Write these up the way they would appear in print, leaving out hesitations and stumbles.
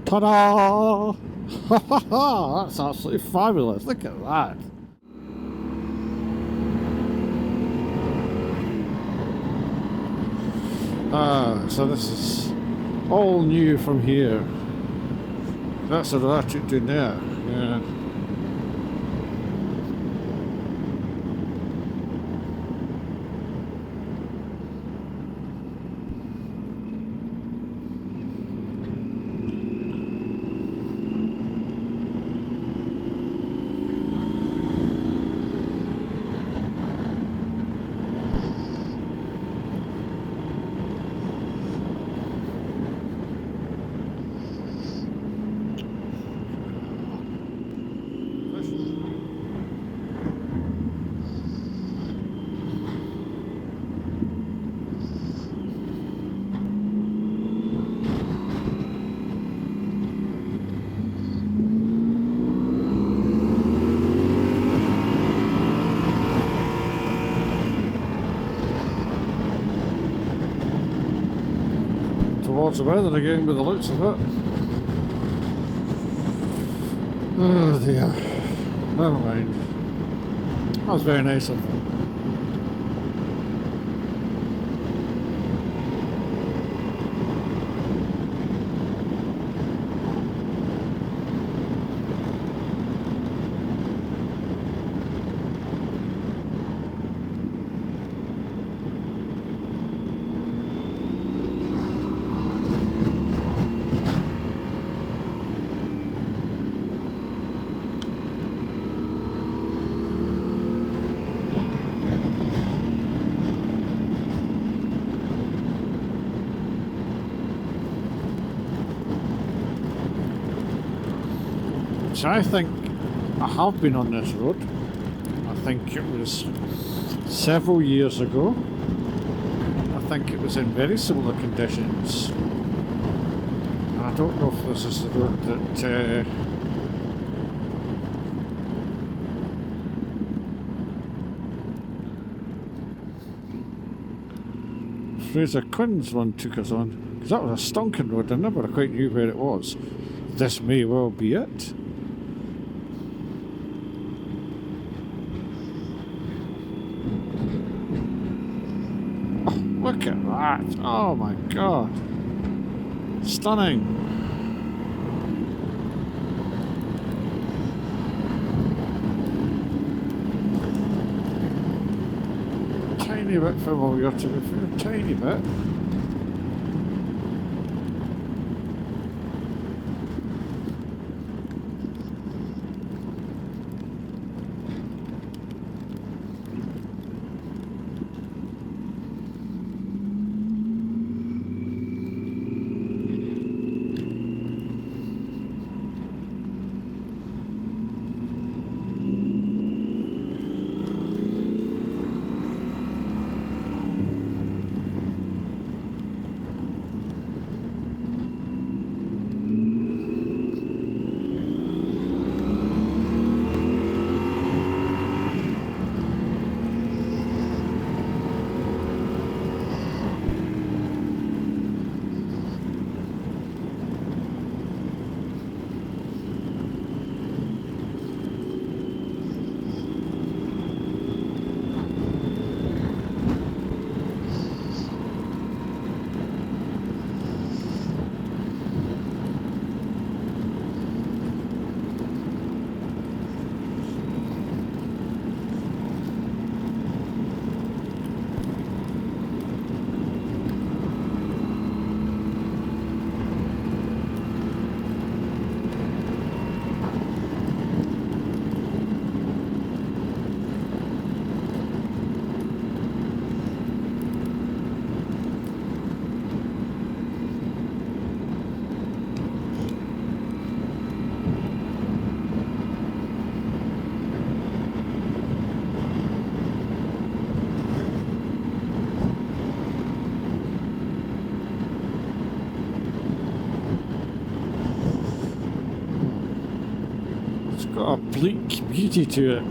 Ta-da! Ha ha ha! That's absolutely fabulous. Look at that. So this is all new from here. That's the Latitude doing there. Yeah. Towards the weather again with the looks of it. Oh dear. Never mind. That was very nice of them. I think I have been on this road. I think it was several years ago. I think it was in very similar conditions. And I don't know if this is the road that Fraser Quinn's one took us on. Because that was a stonking road. I never quite knew where it was. This may well be it. Look at that! Oh my god! Stunning! Tiny bit familiar to be fair, tiny bit. Got a bleak beauty to it.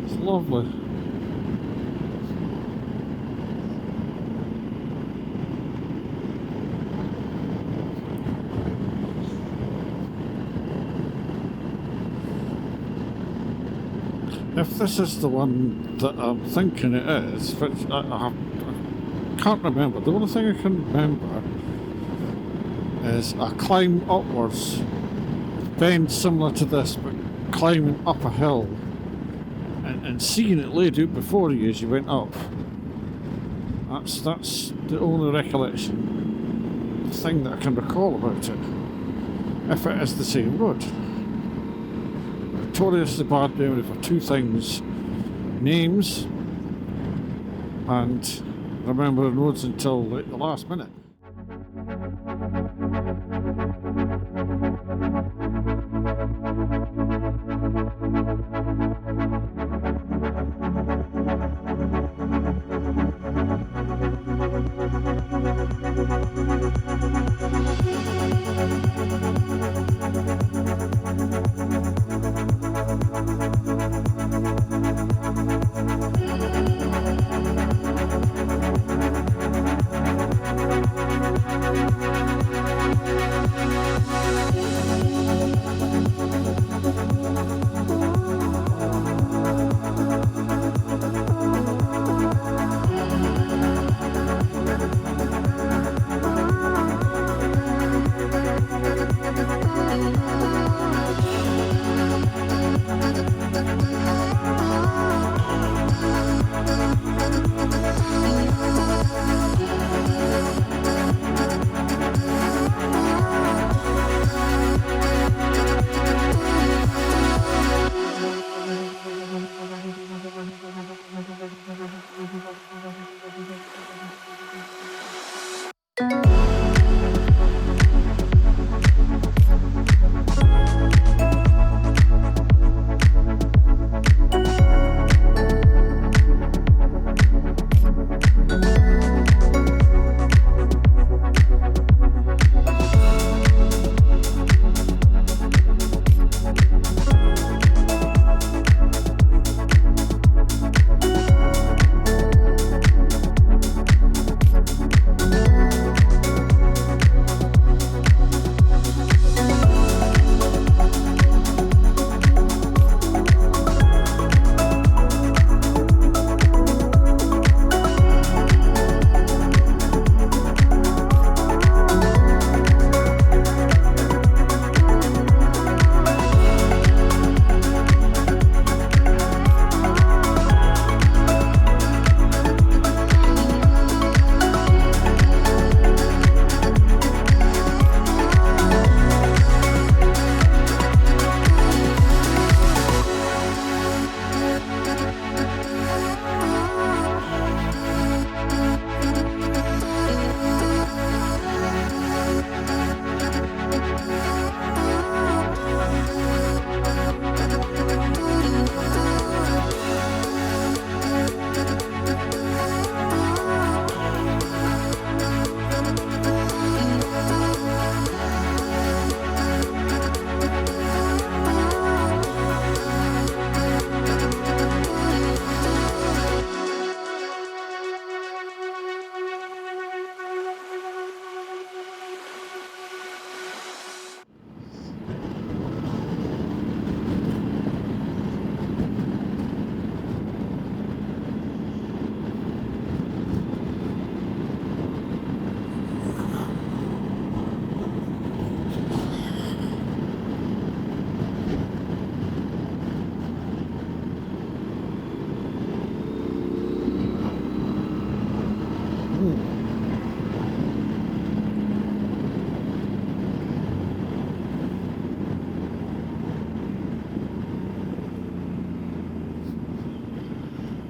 It's lovely. If this is the one that I'm thinking it is, which I can't remember. The only thing I can remember is a climb upwards, bend similar to this, but climbing up a hill, and seeing it laid out before you as you went up. That's the only recollection, thing that I can recall about it. If it is the same road. Notoriously bad memory for two things: names and remembering roads until like the last minute.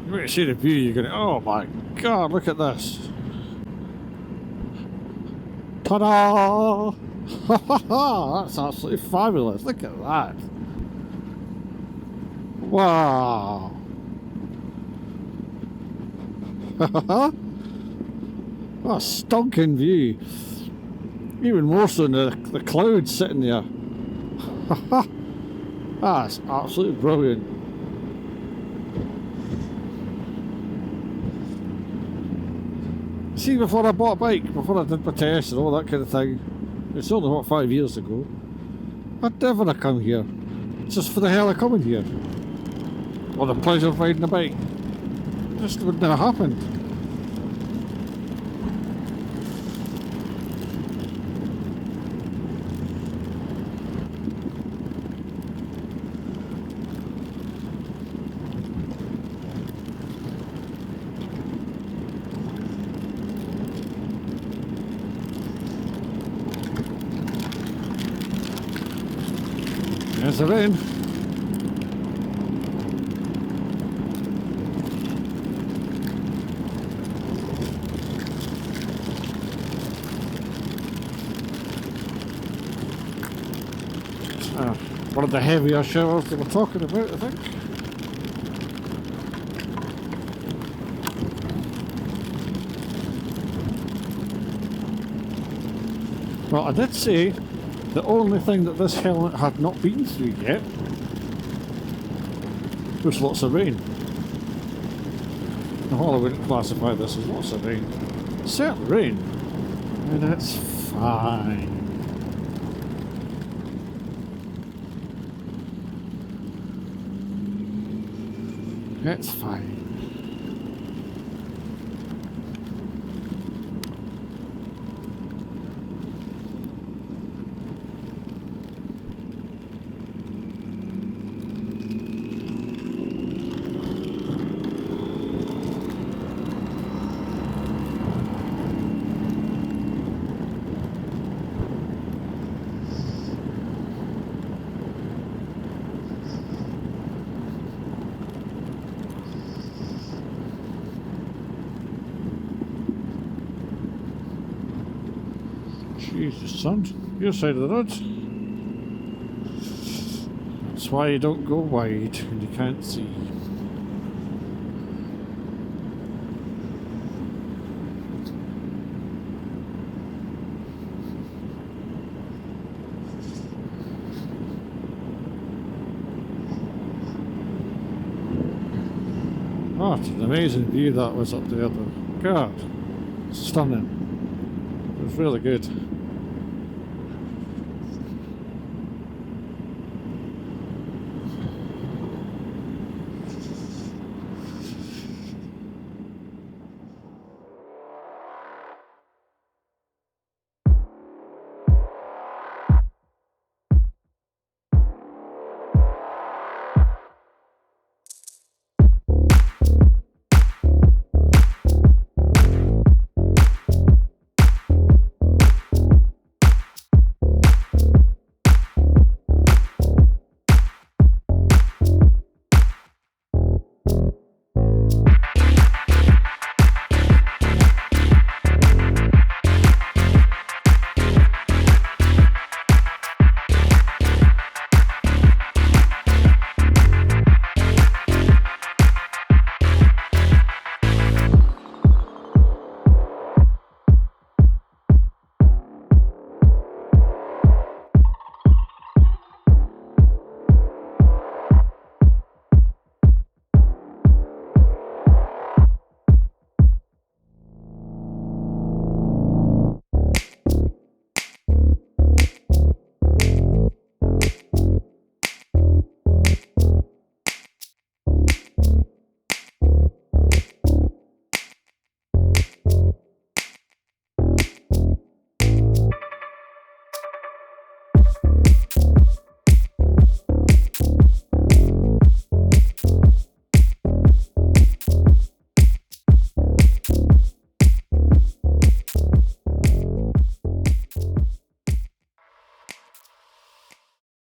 When you see the view, you're going, oh my god, look at this. Ta-da! That's absolutely fabulous. Look at that. Wow. What a stonking view. Even more so than the clouds sitting there. That's absolutely brilliant. See, before I bought a bike, before I did my test and all that kind of thing, it's only what, 5 years ago, I'd never have come here, just for the hell of coming here. or the pleasure of riding a bike. Just would never happen. There's the rain. One of the heavier showers they were talking about, I think. Well, I did say the only thing that this helmet had not been through yet was lots of rain. Well, I wouldn't classify this as lots of rain. Certain rain, and it's fine. It's fine. Jesus, son, your side of the road. That's why you don't go wide when you can't see. What an amazing view that was up there, though. God, stunning. It was really good.